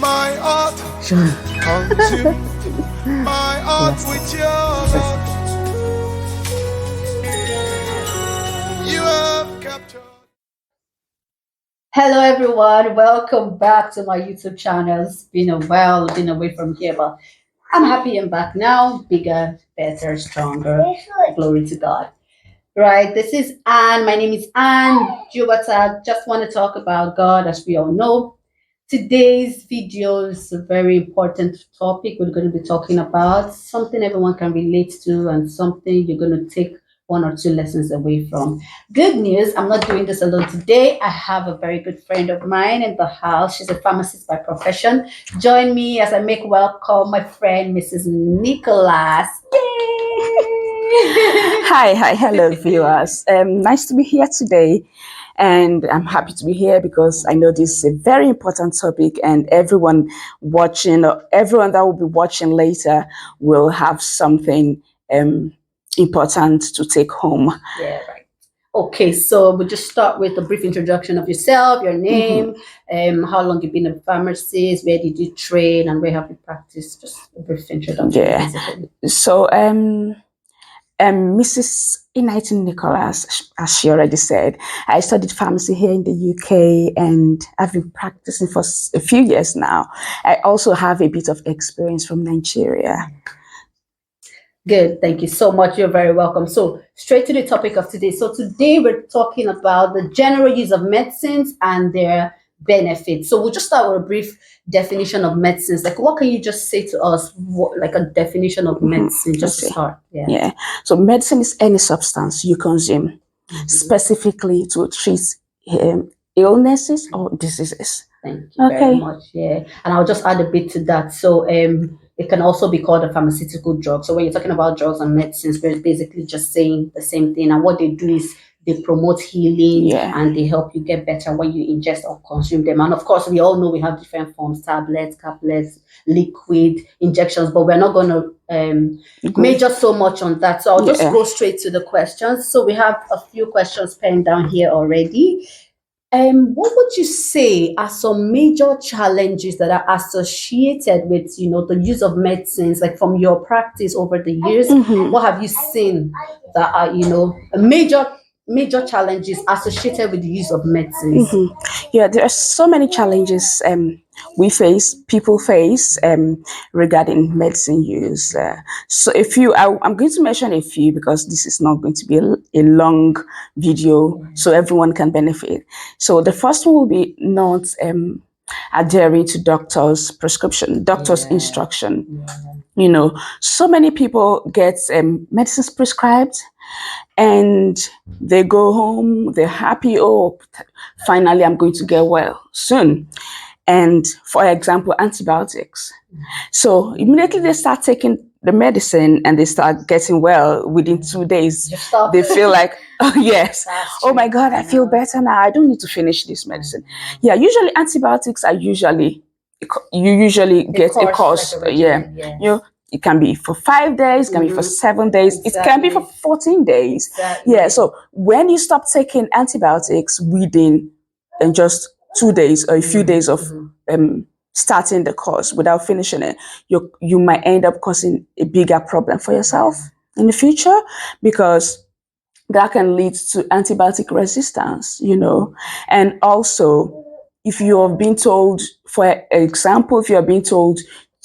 my heart, consume my heart with your love. You have captured. Hello everyone, welcome back to my YouTube channel. It's been a while, been away from here, but I'm happy I'm back now. Bigger, better, stronger. Glory to God. Right, this is Anne. My name is Anne Jubata. Just want to talk about God, as we all know. Today's video is a very important topic. We're going to be talking about something everyone can relate to and something you're going to take one or two lessons away from. Good news, I'm not doing this alone today. I have a very good friend of mine in the house. She's a pharmacist by profession. Join me as I make welcome my friend, Mrs. Nicholas. Hello viewers. Nice to be here today, and I'm happy to be here because I know this is a very important topic, and everyone watching, or everyone that will be watching later, will have something important to take home. Yeah, right. Okay, so we'll just start with a brief introduction of yourself, your name, how long you've been a pharmacist, where did you train, and where have you practiced? Just a brief introduction. Yeah. Basically. So Mrs. Inaitin Nicholas, as she already said, I studied pharmacy here in the UK and I've been practicing for a few years now. I also have a bit of experience from Nigeria. Good, thank you so much. You're very welcome. So straight to the topic of today. So today we're talking about the general use of medicines and their benefits. So we'll just start with a brief definition of medicines. Like, what can you just say to us, like a definition of medicine, just to start? Yeah. So medicine is any substance you consume specifically to treat illnesses or diseases. Thank you very much. Yeah, and I'll just add a bit to that. So it can also be called a pharmaceutical drug. So when you're talking about drugs and medicines, we're basically just saying the same thing. And what they do is they promote healing and they help you get better when you ingest or consume them. And of course, we all know we have different forms: tablets, caplets, liquid, injections. But we're not going to major so much on that. So I'll just go straight to the questions. So we have a few questions penned down here already. What would you say are some major challenges that are associated with, the use of medicines, like from your practice over the years? What have you seen that are, major challenges associated with the use of medicines? Yeah, there are so many challenges people face regarding medicine use. So I'm going to mention a few because this is not going to be a long video, so everyone can benefit. So the first one will be not adhering to doctor's prescription, doctor's instruction. So many people get medicines prescribed and they go home, they're happy, oh, finally I'm going to get well soon. And for example, antibiotics. So immediately they start taking the medicine and they start getting well within 2 days. They feel like, oh yes, oh my God, I feel better now. I don't need to finish this medicine. Yeah, usually antibiotics are you usually get a course. It can be for 5 days, it can be for 7 days, it can be for 14 days. Yeah, so when you stop taking antibiotics within just 2 days or a few days of starting the course without finishing it, you might end up causing a bigger problem for yourself in the future, because that can lead to antibiotic resistance, And also, if you have been told, for example, if you are being told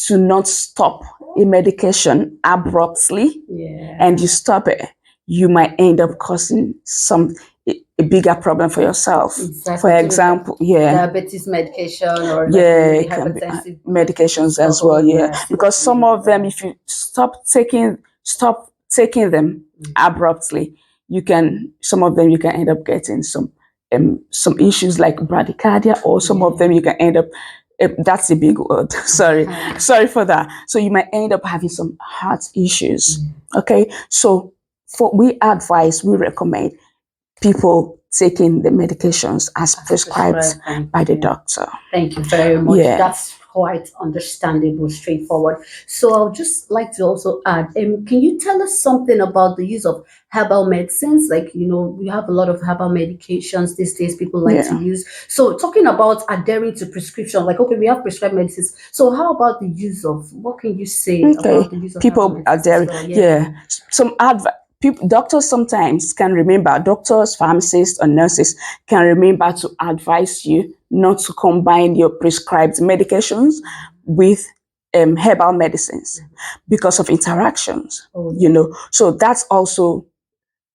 to not stop a medication abruptly and you stop it, you might end up causing a bigger problem for yourself. Exactly. For example, diabetes medication or it can be medications as well. Because some of them, if you stop taking them abruptly, some of them you can end up getting some issues like bradycardia, or some of them you can end up. That's a big word. Sorry for that. So you might end up having some heart issues. Okay, so we recommend people taking the medications as prescribed by the doctor. Thank you very much. That's quite understandable, straightforward. So I'll just like to also add, can you tell us something about the use of herbal medicines? Like, we have a lot of herbal medications these days people like to Yeah. use. So talking about adhering to prescription, like, okay, we have prescribed medicines. So how about the use of, what can you say about Okay. the use of herbal People are medicines as there. well? Yeah. Some people, doctors sometimes can remember, doctors, pharmacists, or nurses can remember to advise you not to combine your prescribed medications with herbal medicines because of interactions. Oh, yeah. So that's also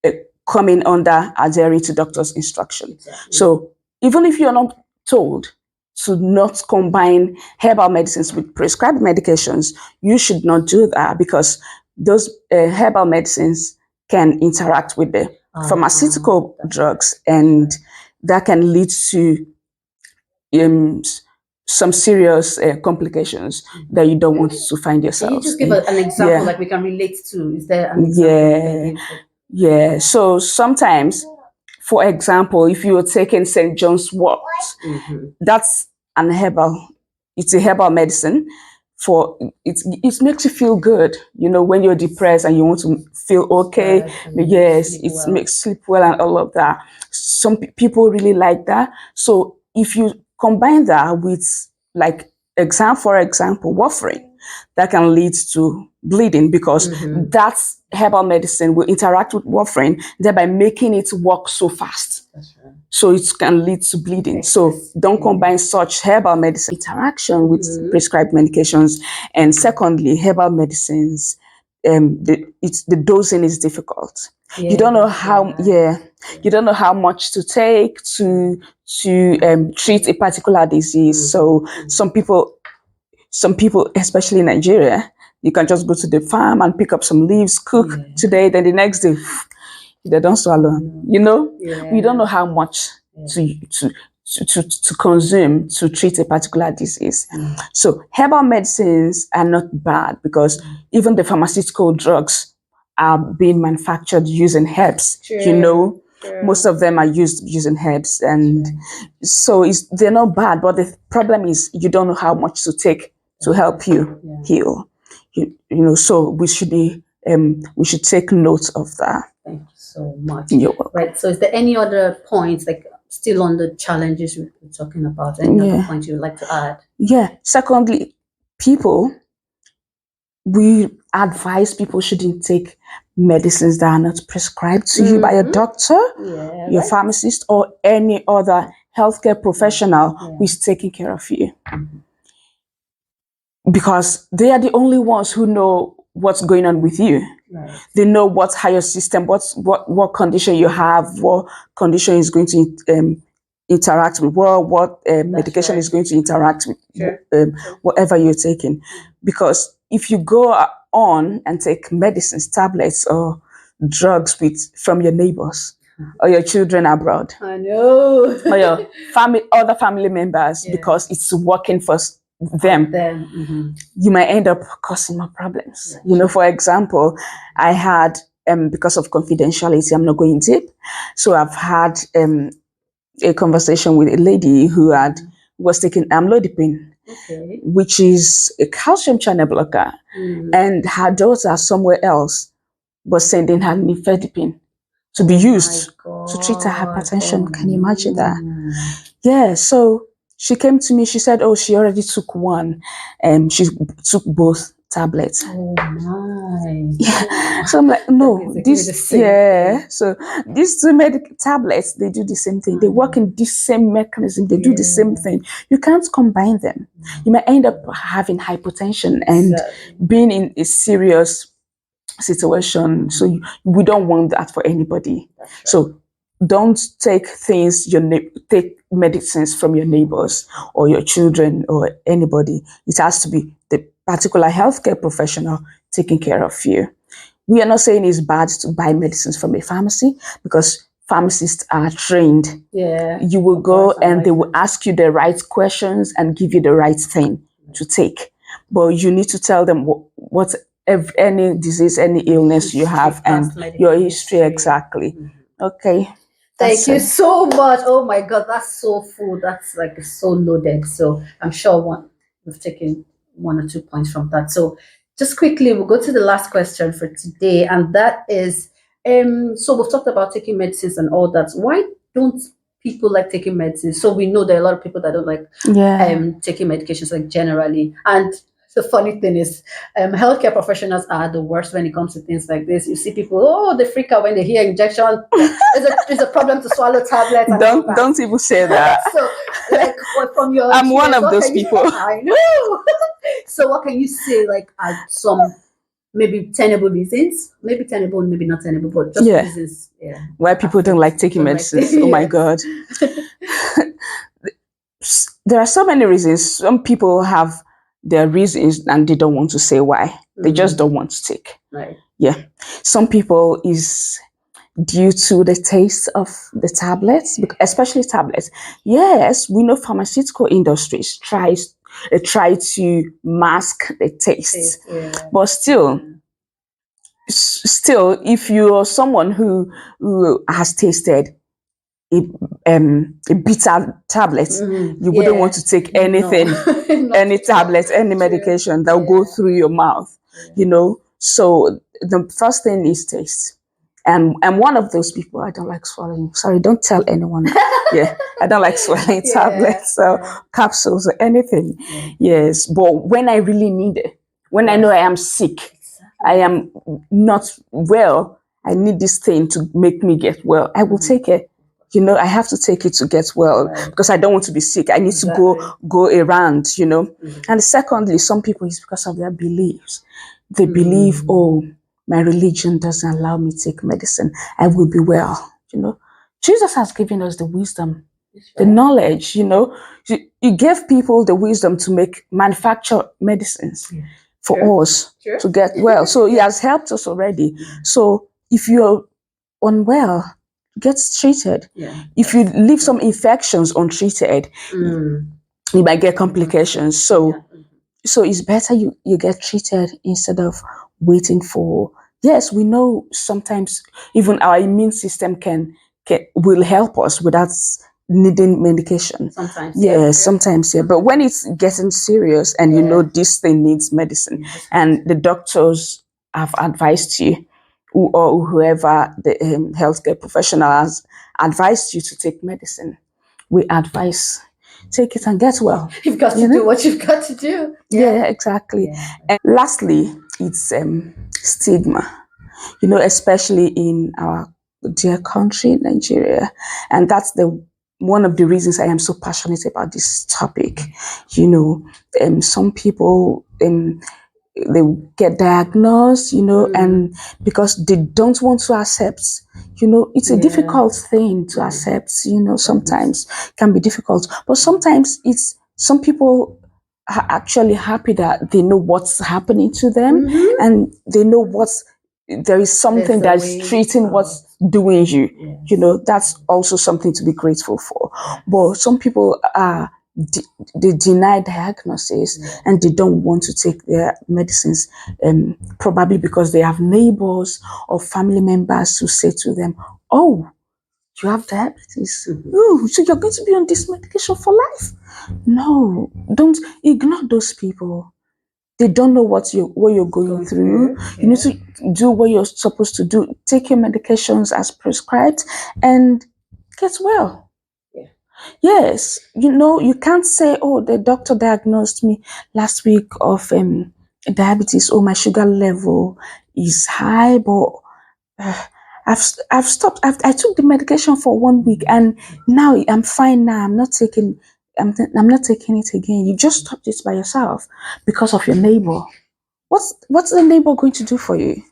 uh, coming under adhering to doctor's instruction. Exactly. So even if you're not told to not combine herbal medicines with prescribed medications, you should not do that because those herbal medicines can interact with the pharmaceutical drugs, and that can lead to um, some serious complications that you don't want to find yourself. Can you just give an example, like we can relate to? Is there an example you can give? Yeah. So sometimes, for example, if you're taking St. John's wort, that's an herbal. It's a herbal medicine. It makes you feel good. When you're depressed and you want to feel okay. Yes, it makes sleep well and all of that. Some people really like that. So if you combine that with, like, for example, warfarin, that can lead to bleeding because that herbal medicine will interact with warfarin, thereby making it work so fast. That's right. So it can lead to bleeding. So don't combine such herbal medicine interaction with prescribed medications. And secondly, herbal medicines, the dosing is difficult. You don't know how you don't know how much to take to treat a particular disease. So some people, especially in Nigeria, you can just go to the farm and pick up some leaves, cook today, then the next day they don't swallow. We don't know how much to consume to treat a particular disease. So herbal medicines are not bad because even the pharmaceutical drugs are being manufactured using herbs. Most of them are used using herbs, and so they're not bad. But the problem is you don't know how much to take to help you heal. So we should take note of that. Thank you so much. You're welcome. Right. So is there any other points, like still on the challenges we're talking about? Any other points you would like to add? Yeah. Secondly, we advise people shouldn't take medicines that are not prescribed to you by a doctor, your pharmacist, or any other healthcare professional who is taking care of you. Because they are the only ones who know what's going on with you. They know what's higher system, what condition you have, what condition is going to interact with, what medication is going to interact with, whatever you're taking. Because if you go on and take medicines, tablets, or drugs from your neighbors or your children abroad, I know, or your other family members, because it's working for them, you might end up causing more problems. For example, I had, because of confidentiality, I'm not going deep. So I've had a conversation with a lady who was taking amlodipine, which is a calcium channel blocker, and her daughter somewhere else was sending her nifedipine to be used to treat her hypertension. Can you imagine that? Yeah, so she came to me, she said, she already took one, and she took both tablets. Oh my. Yeah. So I'm like, no, so these two tablets, they do the same thing. They work in the same mechanism. They do the same thing. You can't combine them. You may end up having hypertension and being in a serious situation. So we don't want that for anybody. So don't take take medicines from your neighbors or your children or anybody. It has to be the particular healthcare professional taking care of you. We are not saying it's bad to buy medicines from a pharmacy, because pharmacists are trained. You will go and they will ask you the right questions and give you the right thing to take. But you need to tell them what any disease, any illness you have, and your history exactly. Okay. Thank you so much. Oh my God, that's so full. That's like so loaded. So I'm sure we've taken 1 or 2 points from that. So just quickly, we'll go to the last question for today, and that is, so we've talked about taking medicines and all that. Why don't people like taking medicines? So we know there are a lot of people that don't like taking medications, like generally. And the funny thing is, healthcare professionals are the worst when it comes to things like this. You see people, oh, they freak out when they hear injection. It's a problem to swallow tablets. And all that. Don't even say that. So, like, from your I'm one experience, of what those can you- people. I know. So, what can you say, like, are some maybe tenable reasons? Maybe tenable, maybe not tenable, but just Yeah. reasons. Yeah. Why people don't like taking Don't like medicines. taking- Oh my yeah. God. There are so many reasons. Some people have their reasons and they don't want to say why. They just don't want to take. Right. Yeah. Some people is due to the taste of the tablets, especially tablets. Yes, we know pharmaceutical industries try to mask the taste, Yeah. but still, if you're someone who has tasted a bitter tablet, you wouldn't want to take anything, No. any tablet, any medication that will go through your mouth, you know. So the first thing is taste. And I'm one of those people. I don't like swallowing. Sorry, don't tell anyone. Yeah, I don't like swallowing tablets or capsules or anything. Yes, but when I really need it, when I know I am sick, I am not well, I need this thing to make me get well, I will take it. You know, I have to take it to get well because I don't want to be sick. I need to go around, you know. And secondly, some people, it's because of their beliefs. They believe, oh, my religion doesn't allow me to take medicine. I will be well, you know. Jesus has given us the wisdom, the knowledge, you know. You gave people the wisdom to manufacture medicines for us to get well. So he has helped us already. So if you're unwell, get treated. If you leave some infections untreated, you might get complications. So it's better you get treated instead of waiting for. Yes, we know sometimes even our immune system will help us without needing medication. Sometimes. Yes, sometimes, yeah. But when it's getting serious and you know this thing needs medicine and the doctors have advised you, or whoever the healthcare professional has advised you to take medicine, we advise take it and get well. You've got to do what you've got to do. Yeah, exactly. And lastly, it's stigma, you know, especially in our dear country, Nigeria. And that's one of the reasons I am so passionate about this topic. You know, some people they get diagnosed, you know, and because they don't want to accept, you know, it's a difficult thing to accept, you know, sometimes can be difficult, but sometimes it's some people are actually happy that they know what's happening to them and they know there is something that is treating what's doing you. You know, that's also something to be grateful for. But some people are they deny diagnosis and they don't want to take their medicines, probably because they have neighbors or family members who say to them, oh, you have diabetes. Oh, so you're going to be on this medication for life. No, don't ignore those people. They don't know what you're going through. You need to do what you're supposed to do. Take your medications as prescribed and get well. Yes, you know, you can't say, oh, the doctor diagnosed me last week of diabetes. Oh, my sugar level is high, but I've stopped. I took the medication for 1 week and now I'm fine. Now I'm not taking. I'm not taking it again. You just stopped it by yourself because of your neighbor. What's the neighbor going to do for you?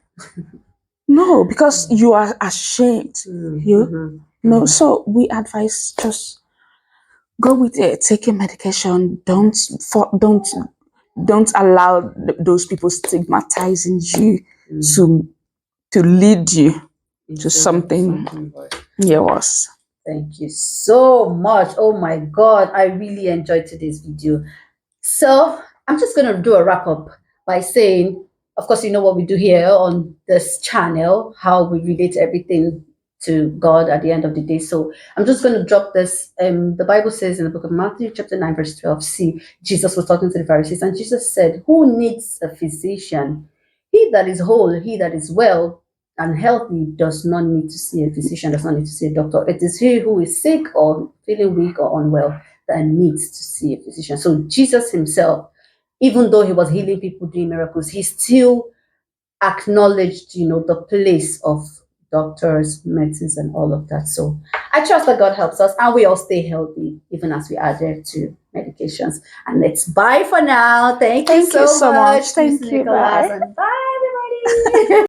No, because you are ashamed. You know. So we advise just go with it. Take your medication. Don't allow those people stigmatizing you to lead you to something worse. Thank you so much. Oh my God, I really enjoyed today's video. So I'm just going to do a wrap up by saying, of course, you know what we do here on this channel, how we relate everything to God at the end of the day. So I'm just going to drop this. The Bible says in the book of Matthew, chapter 9, verse 12, see, Jesus was talking to the Pharisees, and Jesus said, who needs a physician? He that is whole, he that is well and healthy does not need to see a physician, does not need to see a doctor. It is he who is sick or feeling weak or unwell that needs to see a physician. So Jesus himself, even though he was healing people, doing miracles, he still acknowledged, the place of doctors, medicines, and all of that. So I trust that God helps us and we all stay healthy, even as we adhere to medications. And it's bye for now. Thank you so much. much. Thank Miss you. Nicholas, Bye. and bye, everybody.